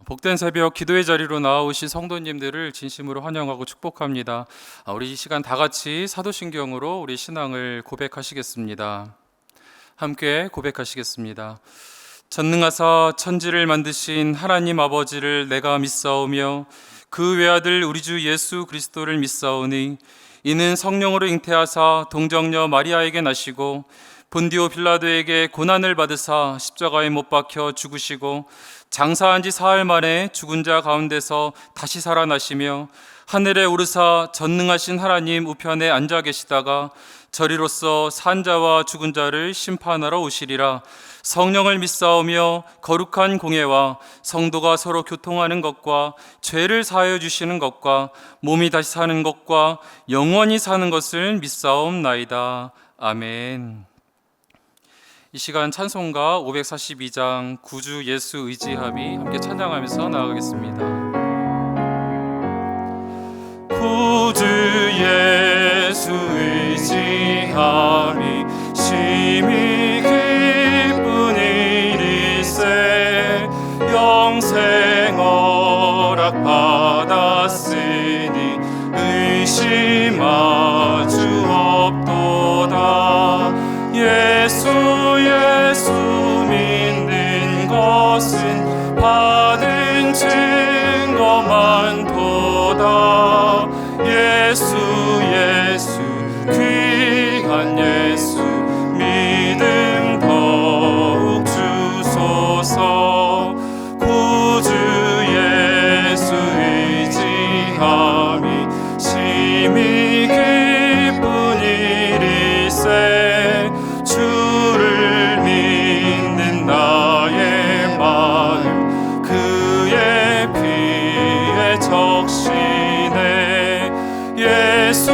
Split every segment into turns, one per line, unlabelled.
복된 새벽 기도의 자리로 나아오신 성도님들을 진심으로 환영하고 축복합니다. 우리 이 시간 다 같이 사도신경으로 우리 신앙을 고백하시겠습니다. 함께 고백하시겠습니다. 전능하사 천지를 만드신 하나님 아버지를 내가 믿사오며 그 외아들 우리 주 예수 그리스도를 믿사오니 이는 성령으로 잉태하사 동정녀 마리아에게 나시고 본디오 빌라도에게 고난을 받으사 십자가에 못 박혀 죽으시고 장사한 지 사흘 만에 죽은 자 가운데서 다시 살아나시며 하늘에 오르사 전능하신 하나님 우편에 앉아 계시다가 저리로서 산 자와 죽은 자를 심판하러 오시리라. 성령을 믿사오며 거룩한 공예와 성도가 서로 교통하는 것과 죄를 사하여 주시는 것과 몸이 다시 사는 것과 영원히 사는 것을 믿사옵나이다. 아멘. 이 시간 찬송가 542장 구주 예수 의지함이 함께 찬양하면서 나아가겠습니다. 구주 예수 의지함이 심히 기쁜 일일세 영생 허락 받았으니 의심하 주 없도다. 예수 믿는 것은 받은 증거만 도다. 예수 귀한 예수 믿음 더욱 주소서. 구주 예수 의지함이 심히 기쁜 일일세 주를 믿는 나의 마음 그의 피에 적시네. 예수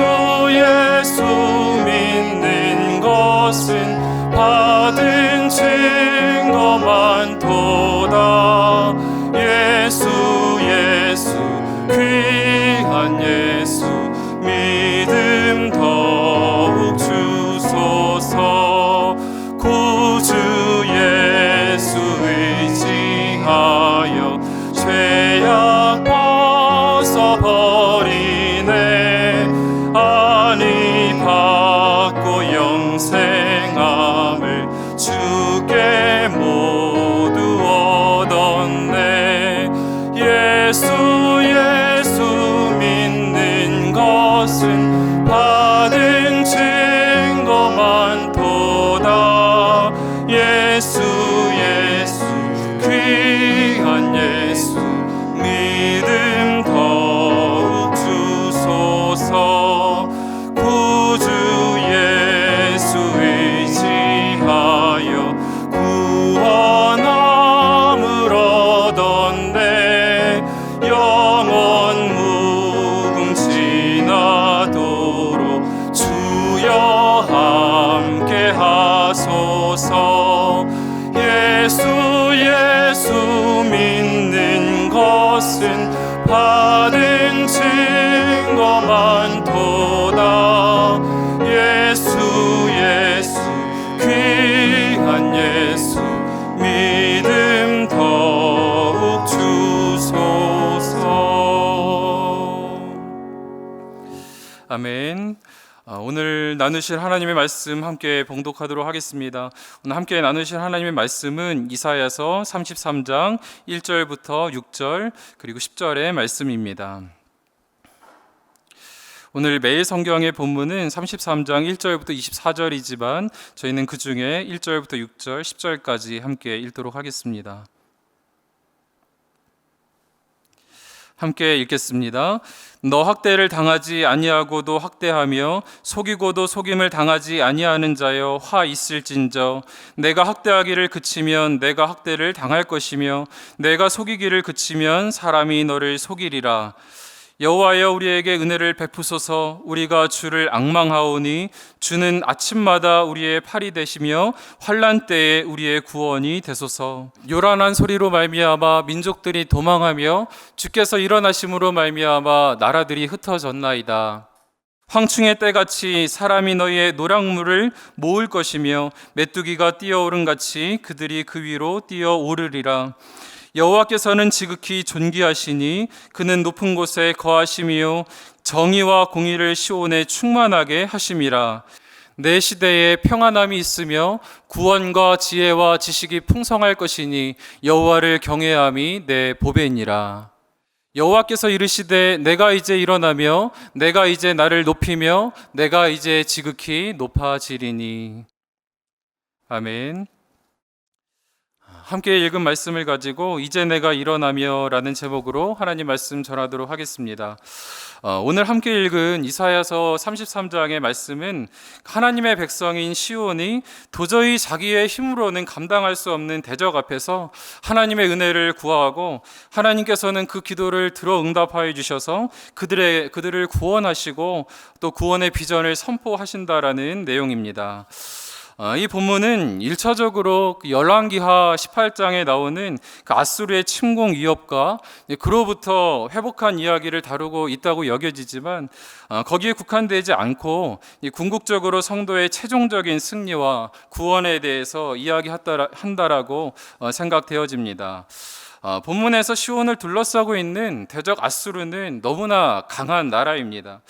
믿는 것은 받은 증거만 도다. 예수 귀한 예수 믿음 더욱 주소서. 구주 예수 의지하여 죄악 벗어버리네. 안위 받고 영생함을 주께 모두 얻었네. 예수 믿는 것은 받은 증거만 도다. 예수 귀한 예수 믿음 더욱 주소서. 구주 예수 의지하여 구원함을 얻었네. 영원 묵음 지나도록 주여 함께 하소서. 예수 믿는 것은 받은 증거만 도다. 예수 귀한 예수 믿음 더욱 주소서. 아멘. 오늘 나누실 하나님의 말씀 함께 봉독하도록 하겠습니다. 오늘 함께 나누실 하나님의 말씀은 이사야서 33장 1절부터 6절 그리고 10절의 말씀입니다. 오늘 매일 성경의 본문은 33장 1절부터 24절이지만 저희는 그 중에 1절부터 6절, 10절까지 함께 읽도록 하겠습니다. 함께 읽겠습니다. 너 학대를 당하지 아니하고도 학대하며 속이고도 속임을 당하지 아니하는 자여 화 있을진저. 내가 학대하기를 그치면 내가 학대를 당할 것이며 내가 속이기를 그치면 사람이 너를 속이리라. 여호와여 우리에게 은혜를 베푸소서. 우리가 주를 앙망하오니 주는 아침마다 우리의 팔이 되시며 환난 때에 우리의 구원이 되소서. 요란한 소리로 말미암아 민족들이 도망하며 주께서 일어나심으로 말미암아 나라들이 흩어졌나이다. 황충의 때같이 사람이 너희의 노량물을 모을 것이며 메뚜기가 뛰어오른 같이 그들이 그 위로 뛰어오르리라. 여호와께서는 지극히 존귀하시니 그는 높은 곳에 거하심이요 정의와 공의를 시온에 충만하게 하심이라. 내 시대에 평안함이 있으며 구원과 지혜와 지식이 풍성할 것이니 여호와를 경외함이 내 보배니라. 여호와께서 이르시되 내가 이제 일어나며 내가 이제 나를 높이며 내가 이제 지극히 높아지리니. 아멘. 함께 읽은 말씀을 가지고 이제 내가 일어나며 라는 제목으로 하나님 말씀 전하도록 하겠습니다. 오늘 함께 읽은 이사야서 33장의 말씀은 하나님의 백성인 시온이 도저히 자기의 힘으로는 감당할 수 없는 대적 앞에서 하나님의 은혜를 구하고 하나님께서는 그 기도를 들어 응답하여 주셔서 그들을 구원하시고 또 구원의 비전을 선포하신다라는 내용입니다. 이 본문은 1차적으로 열왕기하 18장에 나오는 그 아수르의 침공 위협과 그로부터 회복한 이야기를 다루고 있다고 여겨지지만 거기에 국한되지 않고 궁극적으로 성도의 최종적인 승리와 구원에 대해서 이야기한다라고 생각되어집니다. 본문에서 시온을 둘러싸고 있는 대적 아수르는 너무나 강한 나라입니다.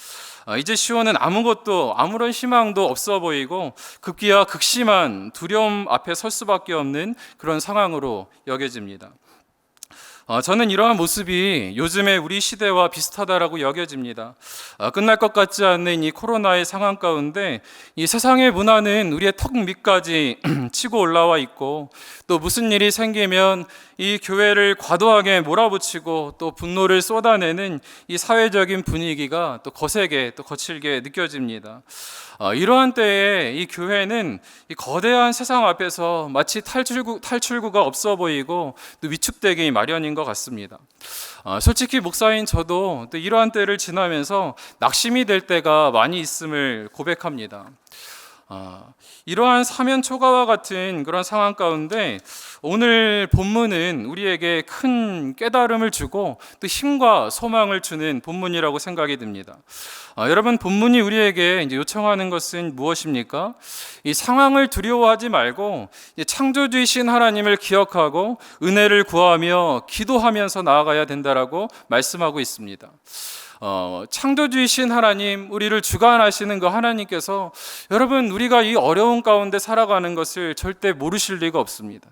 이제 시온은 아무런 희망도 없어 보이고 급기야 극심한 두려움 앞에 설 수밖에 없는 그런 상황으로 여겨집니다. 저는 이러한 모습이 요즘의 우리 시대와 비슷하다라고 여겨집니다. 끝날 것 같지 않는 이 코로나의 상황 가운데 이 세상의 문화는 우리의 턱 밑까지 치고 올라와 있고 또 무슨 일이 생기면 이 교회를 과도하게 몰아붙이고 또 분노를 쏟아내는 이 사회적인 분위기가 또 거세게 또 거칠게 느껴집니다. 이러한 때에 이 교회는 이 거대한 세상 앞에서 마치 탈출구가 없어 보이고 또 위축되기 마련인 것 같습니다. 솔직히 목사인 저도 또 이러한 때를 지나면서 낙심이 될 때가 많이 있음을 고백합니다. 이러한 사면 초가와 같은 그런 상황 가운데 오늘 본문은 우리에게 큰 깨달음을 주고 또 힘과 소망을 주는 본문이라고 생각이 듭니다. 여러분, 본문이 우리에게 이제 요청하는 것은 무엇입니까? 이 상황을 두려워하지 말고 창조주이신 하나님을 기억하고 은혜를 구하며 기도하면서 나아가야 된다라고 말씀하고 있습니다. 창조주이신 하나님, 우리를 주관하시는 그 하나님께서 여러분, 우리가 이 어려운 가운데 살아가는 것을 절대 모르실 리가 없습니다.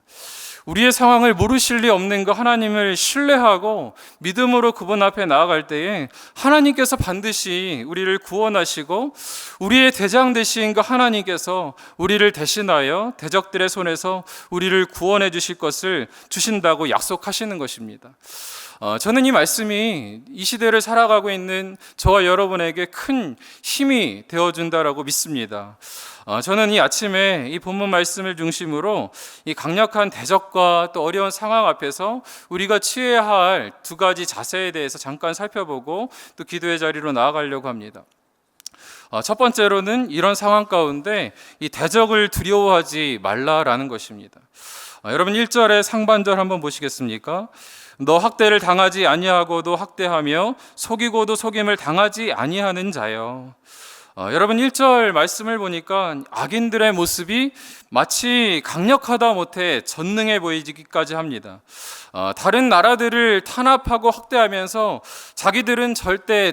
우리의 상황을 모르실 리 없는 그 하나님을 신뢰하고 믿음으로 그분 앞에 나아갈 때에 하나님께서 반드시 우리를 구원하시고 우리의 대장 되신 그 하나님께서 우리를 대신하여 대적들의 손에서 우리를 구원해 주실 것을 주신다고 약속하시는 것입니다. 저는 이 말씀이 이 시대를 살아가고 있는 저와 여러분에게 큰 힘이 되어준다라고 믿습니다. 저는 이 아침에 이 본문 말씀을 중심으로 이 강력한 대적과 또 어려운 상황 앞에서 우리가 취해야 할 두 가지 자세에 대해서 잠깐 살펴보고 또 기도의 자리로 나아가려고 합니다. 첫 번째로는 이런 상황 가운데 이 대적을 두려워하지 말라라는 것입니다. 여러분 1절의 상반절 한번 보시겠습니까? 너 학대를 당하지 아니하고도 학대하며 속이고도 속임을 당하지 아니하는 자여. 여러분 1절 말씀을 보니까 악인들의 모습이 마치 강력하다 못해 전능해 보이기까지 합니다. 다른 나라들을 탄압하고 학대하면서 자기들은 절대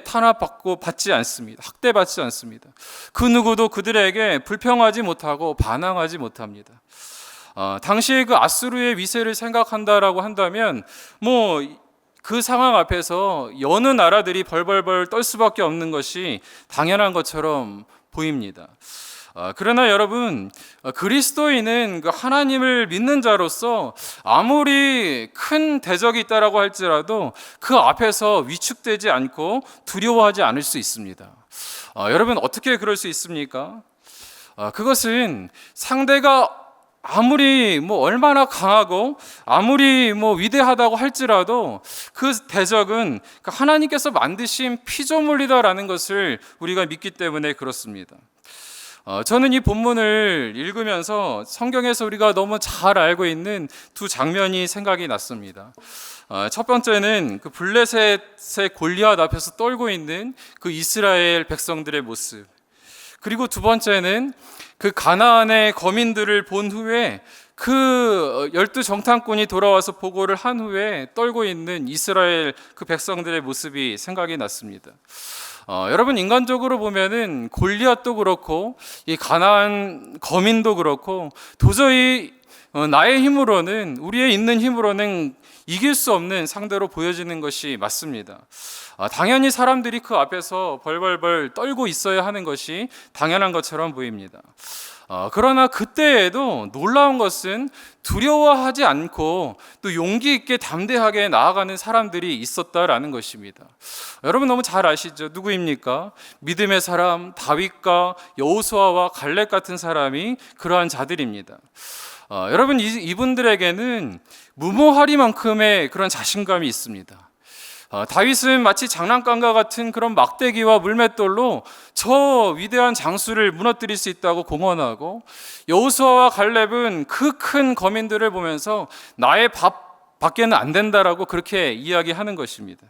받지 않습니다. 학대받지 않습니다. 그 누구도 그들에게 불평하지 못하고 반항하지 못합니다. 당시에 그 아수르의 위세를 생각한다라고 한다면 그 상황 앞에서 여느 나라들이 벌벌벌 떨 수밖에 없는 것이 당연한 것처럼 보입니다. 그러나 여러분, 그리스도인은 그 하나님을 믿는 자로서 아무리 큰 대적이 있다라고 할지라도 그 앞에서 위축되지 않고 두려워하지 않을 수 있습니다. 여러분, 어떻게 그럴 수 있습니까? 그것은 상대가 아무리 얼마나 강하고 아무리 위대하다고 할지라도 그 대적은 하나님께서 만드신 피조물이다라는 것을 우리가 믿기 때문에 그렇습니다. 저는 이 본문을 읽으면서 성경에서 우리가 너무 잘 알고 있는 두 장면이 생각이 났습니다. 첫 번째는 그 블레셋의 골리앗 앞에서 떨고 있는 그 이스라엘 백성들의 모습, 그리고 두 번째는 그 가나안의 거민들을 본 후에 그 12정탐꾼이 돌아와서 보고를 한 후에 떨고 있는 이스라엘 그 백성들의 모습이 생각이 났습니다. 여러분, 인간적으로 보면은 골리앗도 그렇고 이 가나안 거민도 그렇고 도저히 나의 힘으로는, 우리의 있는 힘으로는 이길 수 없는 상대로 보여지는 것이 맞습니다. 당연히 사람들이 그 앞에서 벌벌벌 떨고 있어야 하는 것이 당연한 것처럼 보입니다. 그러나 그때에도 놀라운 것은 두려워하지 않고 또 용기 있게 담대하게 나아가는 사람들이 있었다라는 것입니다. 여러분 너무 잘 아시죠? 누구입니까? 믿음의 사람 다윗과 여호수아와 갈렙 같은 사람이 그러한 자들입니다. 여러분, 이분들에게는 무모하리만큼의 그런 자신감이 있습니다. 다윗은 마치 장난감과 같은 그런 막대기와 물맷돌로 저 위대한 장수를 무너뜨릴 수 있다고 공언하고, 여호수아와 갈렙은 그 큰 거민들을 보면서 나의 밖에는 안 된다라고 그렇게 이야기하는 것입니다.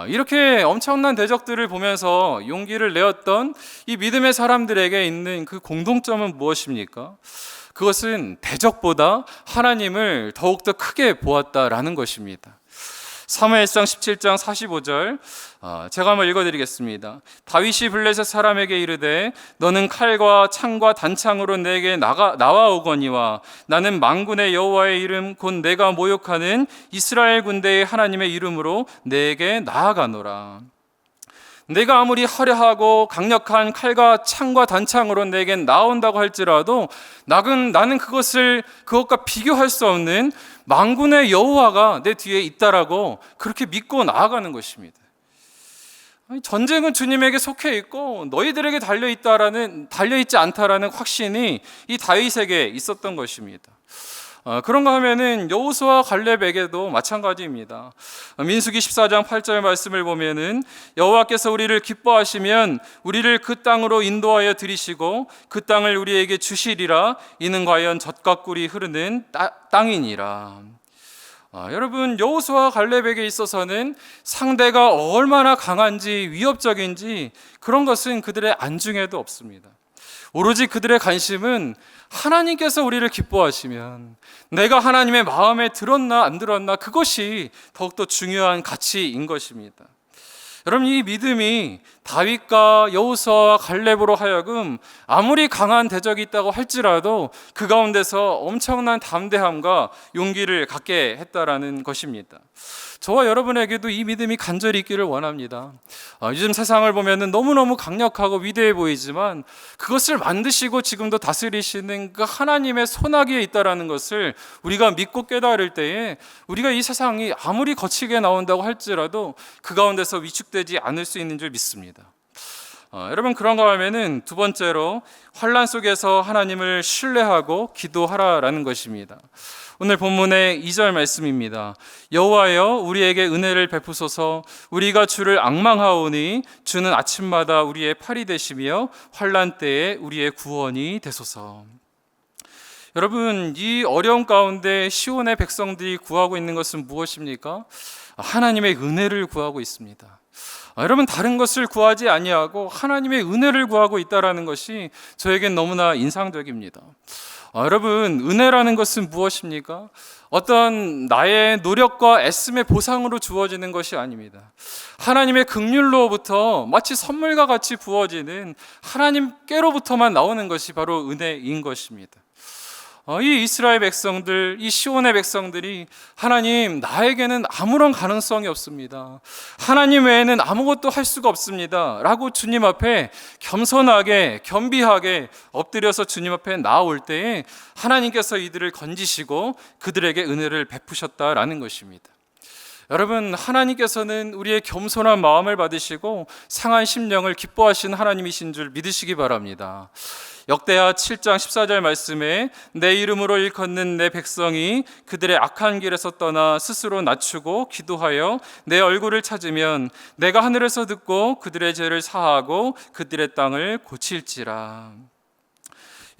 이렇게 엄청난 대적들을 보면서 용기를 내었던 이 믿음의 사람들에게 있는 그 공통점은 무엇입니까? 그것은 대적보다 하나님을 더욱더 크게 보았다라는 것입니다. 사무엘상 17장 45절, 제가 한번 읽어드리겠습니다. 다윗이 블레셋 사람에게 이르되 너는 칼과 창과 단창으로 내게 나와오거니와 나는 만군의 여호와의 이름 곧 내가 모욕하는 이스라엘 군대의 하나님의 이름으로 내게 나아가노라. 내가 아무리 화려하고 강력한 칼과 창과 단창으로 내겐 나온다고 할지라도 나는 그것과 비교할 수 없는 만군의 여호와가 내 뒤에 있다라고 그렇게 믿고 나아가는 것입니다. 전쟁은 주님에게 속해 있고 너희들에게 달려있지 않다라는 확신이 이 다윗에게 있었던 것입니다. 그런가 하면은 여호수아 갈렙에게도 마찬가지입니다. 민수기 14장 8절 말씀을 보면은 여호와께서 우리를 기뻐하시면 우리를 그 땅으로 인도하여 들이시고 그 땅을 우리에게 주시리라. 이는 과연 젖과 꿀이 흐르는 땅이니라. 여러분, 여호수아 갈렙에게 있어서는 상대가 얼마나 강한지 위협적인지 그런 것은 그들의 안중에도 없습니다. 오로지 그들의 관심은 하나님께서 우리를 기뻐하시면 내가 하나님의 마음에 들었나 안 들었나, 그것이 더욱더 중요한 가치인 것입니다. 여러분, 이 믿음이 다윗과 여호수아와 갈렙으로 하여금 아무리 강한 대적이 있다고 할지라도 그 가운데서 엄청난 담대함과 용기를 갖게 했다라는 것입니다. 저와 여러분에게도 이 믿음이 간절히 있기를 원합니다. 요즘 세상을 보면 너무너무 강력하고 위대해 보이지만 그것을 만드시고 지금도 다스리시는 그 하나님의 손아귀에 있다라는 것을 우리가 믿고 깨달을 때에 우리가 이 세상이 아무리 거칠게 나온다고 할지라도 그 가운데서 위축되지 않을 수 있는 줄 믿습니다. 여러분, 그런가 하면은 두 번째로 환난 속에서 하나님을 신뢰하고 기도하라라는 것입니다. 오늘 본문의 2절 말씀입니다. 여호와여 우리에게 은혜를 베푸소서. 우리가 주를 앙망하오니 주는 아침마다 우리의 팔이 되시며 환난 때에 우리의 구원이 되소서. 여러분, 이 어려움 가운데 시온의 백성들이 구하고 있는 것은 무엇입니까? 하나님의 은혜를 구하고 있습니다. 여러분, 다른 것을 구하지 아니하고 하나님의 은혜를 구하고 있다는 것이 저에겐 너무나 인상적입니다. 여러분, 은혜라는 것은 무엇입니까? 어떤 나의 노력과 애씀의 보상으로 주어지는 것이 아닙니다. 하나님의 긍휼로부터 마치 선물과 같이 부어지는 하나님께로부터만 나오는 것이 바로 은혜인 것입니다. 이 이스라엘 백성들, 이 시온의 백성들이 하나님, 나에게는 아무런 가능성이 없습니다. 하나님 외에는 아무것도 할 수가 없습니다 라고 주님 앞에 겸손하게 겸비하게 엎드려서 주님 앞에 나올 때에 하나님께서 이들을 건지시고 그들에게 은혜를 베푸셨다라는 것입니다. 여러분, 하나님께서는 우리의 겸손한 마음을 받으시고 상한 심령을 기뻐하시는 하나님이신 줄 믿으시기 바랍니다. 역대하 7장 14절 말씀에 내 이름으로 일컫는 내 백성이 그들의 악한 길에서 떠나 스스로 낮추고 기도하여 내 얼굴을 찾으면 내가 하늘에서 듣고 그들의 죄를 사하고 그들의 땅을 고칠지라.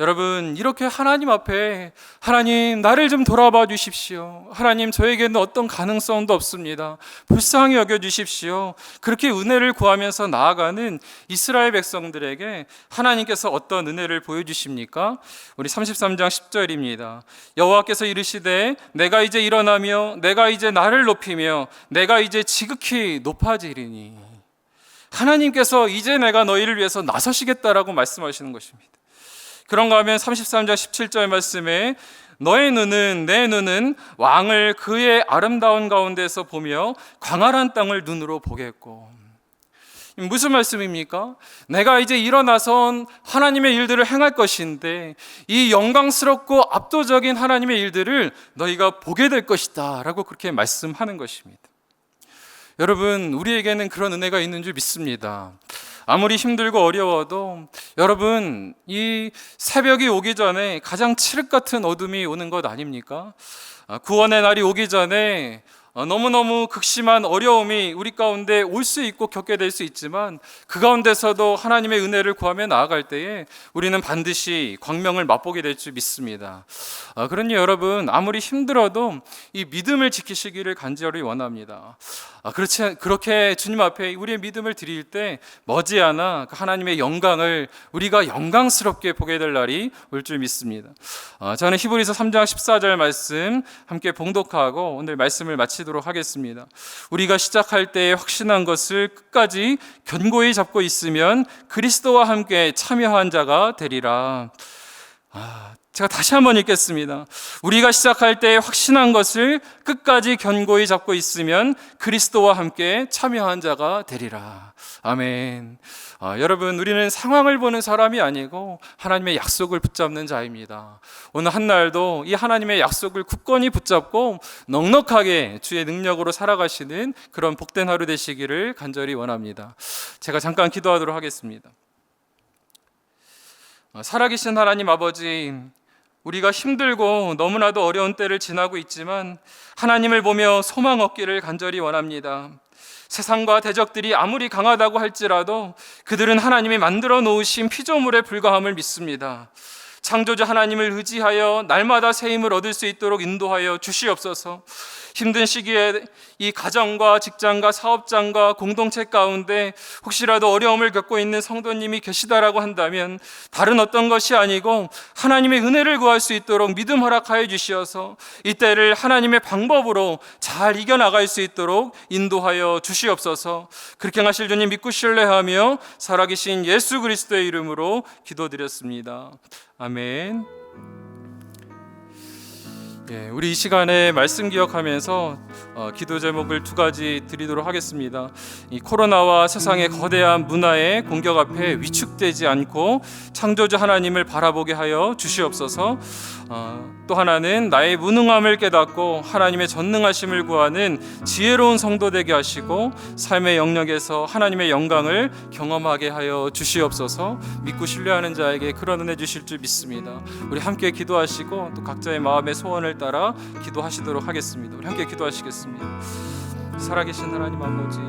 여러분, 이렇게 하나님 앞에 하나님 나를 좀 돌아봐 주십시오. 하나님 저에게는 어떤 가능성도 없습니다. 불쌍히 여겨 주십시오. 그렇게 은혜를 구하면서 나아가는 이스라엘 백성들에게 하나님께서 어떤 은혜를 보여주십니까? 우리 33장 10절입니다. 여호와께서 이르시되 내가 이제 일어나며 내가 이제 나를 높이며 내가 이제 지극히 높아지리니. 하나님께서 이제 내가 너희를 위해서 나서시겠다라고 말씀하시는 것입니다. 그런가 하면 33장 17절 말씀에 너의 눈은 내 눈은 왕을 그의 아름다운 가운데서 보며 광활한 땅을 눈으로 보겠고. 무슨 말씀입니까? 내가 이제 일어나선 하나님의 일들을 행할 것인데 이 영광스럽고 압도적인 하나님의 일들을 너희가 보게 될 것이다 라고 그렇게 말씀하는 것입니다. 여러분, 우리에게는 그런 은혜가 있는 줄 믿습니다. 아무리 힘들고 어려워도 여러분, 이 새벽이 오기 전에 가장 칠흑 같은 어둠이 오는 것 아닙니까? 구원의 날이 오기 전에 너무너무 극심한 어려움이 우리 가운데 올 수 있고 겪게 될 수 있지만 그 가운데서도 하나님의 은혜를 구하며 나아갈 때에 우리는 반드시 광명을 맛보게 될 줄 믿습니다. 그러니 여러분, 아무리 힘들어도 이 믿음을 지키시기를 간절히 원합니다. 그렇게 주님 앞에 우리의 믿음을 드릴 때 머지않아 하나님의 영광을 우리가 영광스럽게 보게 될 날이 올 줄 믿습니다. 저는 히브리서 3장 14절 말씀 함께 봉독하고 오늘 말씀을 마치도록 하겠습니다. 우리가 시작할 때에 확신한 것을 끝까지 견고히 잡고 있으면 그리스도와 함께 참여한 자가 되리라. 제가 다시 한번 읽겠습니다. 우리가 시작할 때 확신한 것을 끝까지 견고히 잡고 있으면 그리스도와 함께 참여한 자가 되리라. 아멘. 여러분, 우리는 상황을 보는 사람이 아니고 하나님의 약속을 붙잡는 자입니다. 오늘 한 날도 이 하나님의 약속을 굳건히 붙잡고 넉넉하게 주의 능력으로 살아가시는 그런 복된 하루 되시기를 간절히 원합니다. 제가 잠깐 기도하도록 하겠습니다. 살아계신 하나님 아버지, 우리가 힘들고 너무나도 어려운 때를 지나고 있지만 하나님을 보며 소망 얻기를 간절히 원합니다. 세상과 대적들이 아무리 강하다고 할지라도 그들은 하나님이 만들어 놓으신 피조물에 불과함을 믿습니다. 창조주 하나님을 의지하여 날마다 새 힘을 얻을 수 있도록 인도하여 주시옵소서. 힘든 시기에 이 가정과 직장과 사업장과 공동체 가운데 혹시라도 어려움을 겪고 있는 성도님이 계시다라고 한다면 다른 어떤 것이 아니고 하나님의 은혜를 구할 수 있도록 믿음 허락하여 주시어서 이때를 하나님의 방법으로 잘 이겨나갈 수 있도록 인도하여 주시옵소서. 그렇게 하실 주님 믿고 신뢰하며 살아계신 예수 그리스도의 이름으로 기도드렸습니다. 아멘. 우리 이 시간에 말씀 기억하면서 기도 제목을 두 가지 드리도록 하겠습니다. 이 코로나와 세상의 거대한 문화의 공격 앞에 위축되지 않고 창조주 하나님을 바라보게 하여 주시옵소서. 또 하나는 나의 무능함을 깨닫고 하나님의 전능하심을 구하는 지혜로운 성도 되게 하시고 삶의 영역에서 하나님의 영광을 경험하게 하여 주시옵소서. 믿고 신뢰하는 자에게 그런 은혜 주실 줄 믿습니다. 우리 함께 기도하시고 또 각자의 마음의 소원을 따라 기도하시도록 하겠습니다. 우리 함께 기도하시겠습니다. 살아계신 하나님 아버지,